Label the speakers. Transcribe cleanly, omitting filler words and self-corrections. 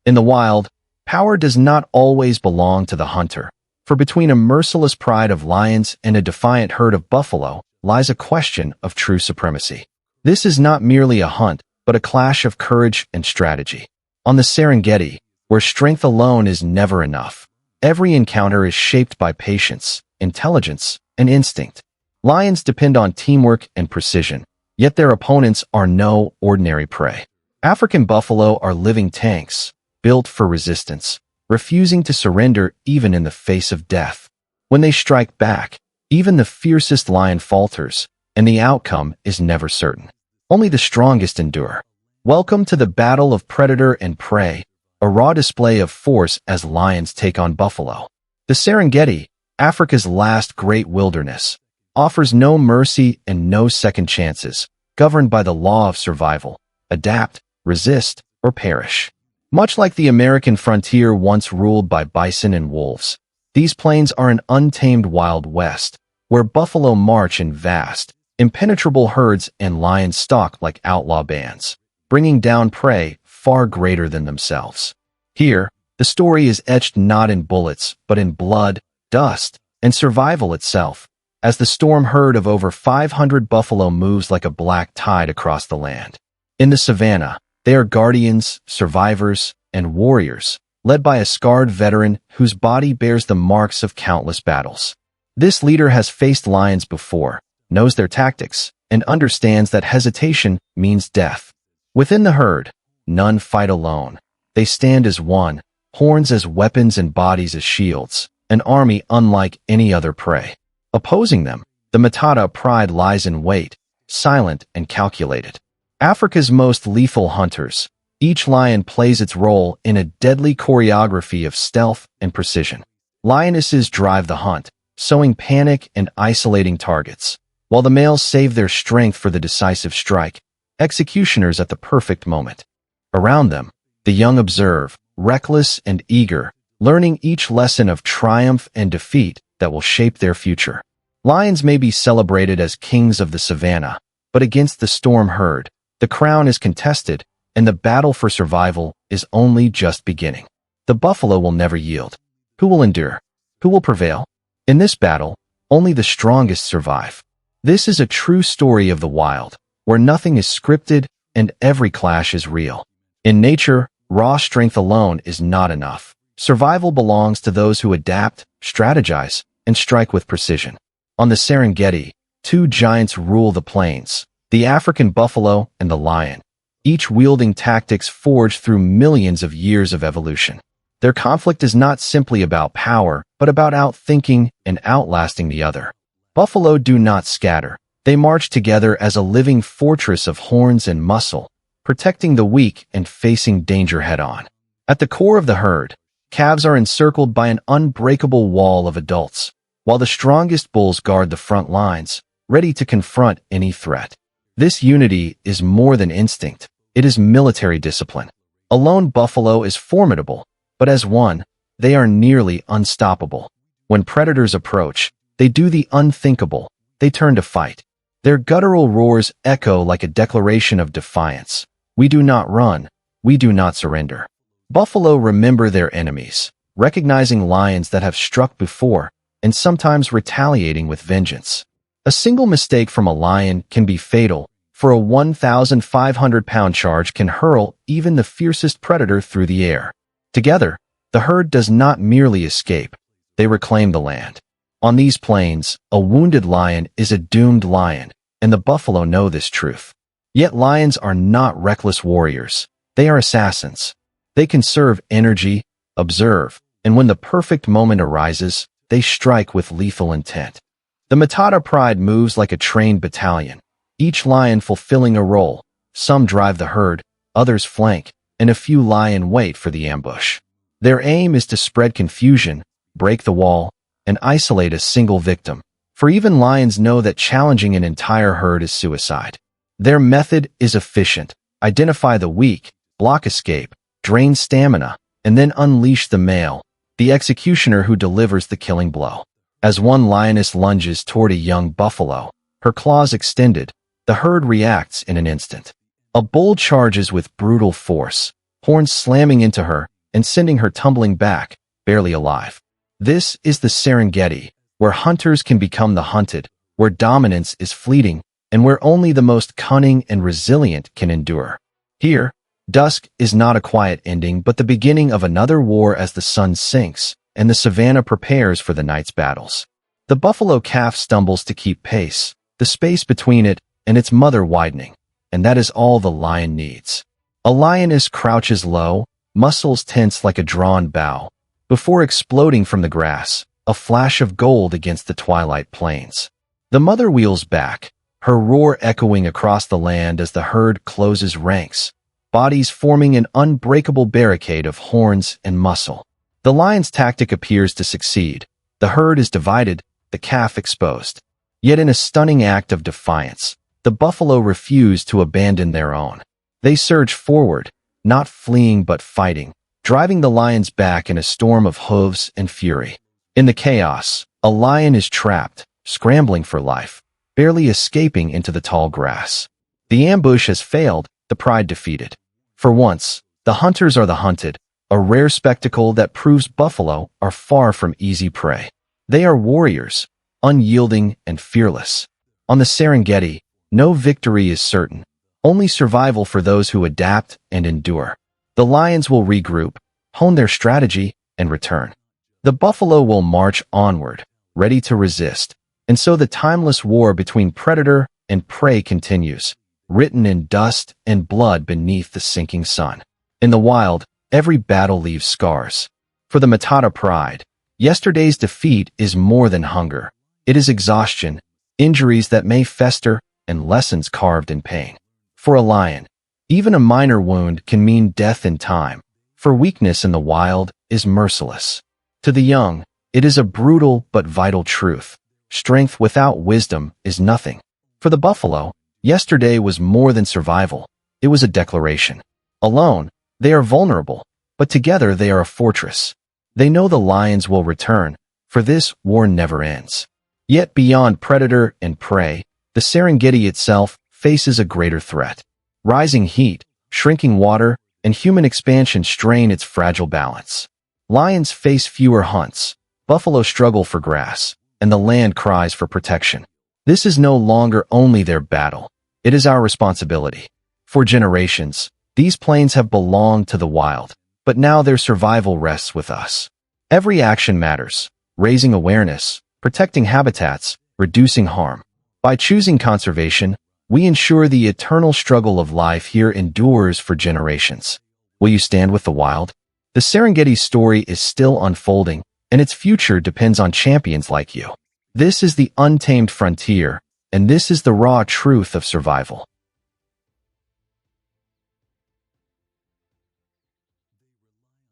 Speaker 1: In the wild, power does not always belong to the hunter, for between a merciless pride of lions and a defiant herd of buffalo lies a question of true supremacy. This is not merely a hunt, but a clash of courage and strategy. On the Serengeti, where strength alone is never enough, every encounter is shaped by patience, intelligence, and instinct. Lions depend on teamwork and precision, yet their opponents are no ordinary prey. African buffalo are living tanks, built for resistance, refusing to surrender even in the face of death. When they strike back, even the fiercest lion falters, and the outcome is never certain. Only the strongest endure. Welcome to the battle of predator and prey, a raw display of force as lions take on buffalo. The Serengeti, Africa's last great wilderness, offers no mercy and no second chances, governed by the law of survival: adapt, resist, or perish. Much like the American frontier once ruled by bison and wolves, these plains are an untamed Wild West, where buffalo march in vast, impenetrable herds and lions stalk like outlaw bands, bringing down prey far greater than themselves. Here, the story is etched not in bullets, but in blood, dust, and survival itself, as the storm herd of over 500 buffalo moves like a black tide across the land. In the savannah, they are guardians, survivors, and warriors, led by a scarred veteran whose body bears the marks of countless battles. This leader has faced lions before, knows their tactics, and understands that hesitation means death. Within the herd, none fight alone. They stand as one, horns as weapons and bodies as shields, an army unlike any other prey. Opposing them, the Matata pride lies in wait, silent and calculated. Africa's most lethal hunters, each lion plays its role in a deadly choreography of stealth and precision. Lionesses drive the hunt, sowing panic and isolating targets, while the males save their strength for the decisive strike, executioners at the perfect moment. Around them, the young observe, reckless and eager, learning each lesson of triumph and defeat that will shape their future. Lions may be celebrated as kings of the savannah, but against the storm herd, the crown is contested, and the battle for survival is only just beginning. The buffalo will never yield. Who will endure? Who will prevail? In this battle, only the strongest survive. This is a true story of the wild, where nothing is scripted and every clash is real. In nature, raw strength alone is not enough. Survival belongs to those who adapt, strategize, and strike with precision. On the Serengeti, two giants rule the plains: the African buffalo and the lion, each wielding tactics forged through millions of years of evolution. Their conflict is not simply about power, but about outthinking and outlasting the other. Buffalo do not scatter. They march together as a living fortress of horns and muscle, protecting the weak and facing danger head-on. At the core of the herd, calves are encircled by an unbreakable wall of adults, while the strongest bulls guard the front lines, ready to confront any threat. This unity is more than instinct. It is military discipline. A lone buffalo is formidable, but as one, they are nearly unstoppable. When predators approach, they do the unthinkable. They turn to fight. Their guttural roars echo like a declaration of defiance. We do not run. We do not surrender. Buffalo remember their enemies, recognizing lions that have struck before, and sometimes retaliating with vengeance. A single mistake from a lion can be fatal, for a 1,500-pound charge can hurl even the fiercest predator through the air. Together, the herd does not merely escape. They reclaim the land. On these plains, a wounded lion is a doomed lion, and the buffalo know this truth. Yet lions are not reckless warriors. They are assassins. They conserve energy, observe, and when the perfect moment arises, they strike with lethal intent. The Matata pride moves like a trained battalion, each lion fulfilling a role. Some drive the herd, others flank, and a few lie in wait for the ambush. Their aim is to spread confusion, break the wall, and isolate a single victim, for even lions know that challenging an entire herd is suicide. Their method is efficient: identify the weak, block escape, drain stamina, and then unleash the male, the executioner who delivers the killing blow. As one lioness lunges toward a young buffalo, her claws extended, the herd reacts in an instant. A bull charges with brutal force, horns slamming into her, and sending her tumbling back, barely alive. This is the Serengeti, where hunters can become the hunted, where dominance is fleeting, and where only the most cunning and resilient can endure. Here, dusk is not a quiet ending but the beginning of another war as the sun sinks, and the savanna prepares for the night's battles. The buffalo calf stumbles to keep pace, the space between it and its mother widening, and that is all the lion needs. A lioness crouches low, muscles tense like a drawn bow, before exploding from the grass, a flash of gold against the twilight plains. The mother wheels back, her roar echoing across the land as the herd closes ranks, bodies forming an unbreakable barricade of horns and muscle. The lion's tactic appears to succeed. The herd is divided, the calf exposed. Yet in a stunning act of defiance, the buffalo refuse to abandon their own. They surge forward, not fleeing but fighting, driving the lions back in a storm of hooves and fury. In the chaos, a lion is trapped, scrambling for life, barely escaping into the tall grass. The ambush has failed, the pride defeated. For once, the hunters are the hunted, a rare spectacle that proves buffalo are far from easy prey. They are warriors, unyielding and fearless. On the Serengeti, no victory is certain, only survival for those who adapt and endure. The lions will regroup, hone their strategy, and return. The buffalo will march onward, ready to resist, and so the timeless war between predator and prey continues, written in dust and blood beneath the sinking sun. In the wild, every battle leaves scars. For the Matata pride, yesterday's defeat is more than hunger. It is exhaustion, injuries that may fester, and lessons carved in pain. For a lion, even a minor wound can mean death in time, for weakness in the wild is merciless. To the young, it is a brutal but vital truth. Strength without wisdom is nothing. For the buffalo, yesterday was more than survival. It was a declaration. Alone, they are vulnerable, but together they are a fortress. They know the lions will return, for this war never ends. Yet beyond predator and prey, the Serengeti itself faces a greater threat. Rising heat, shrinking water, and human expansion strain its fragile balance. Lions face fewer hunts, buffalo struggle for grass, and the land cries for protection. This is no longer only their battle, it is our responsibility. For generations, these plains have belonged to the wild, but now their survival rests with us. Every action matters, raising awareness, protecting habitats, reducing harm. By choosing conservation, we ensure the eternal struggle of life here endures for generations. Will you stand with the wild? The Serengeti story is still unfolding, and its future depends on champions like you. This is the untamed frontier, and this is the raw truth of survival.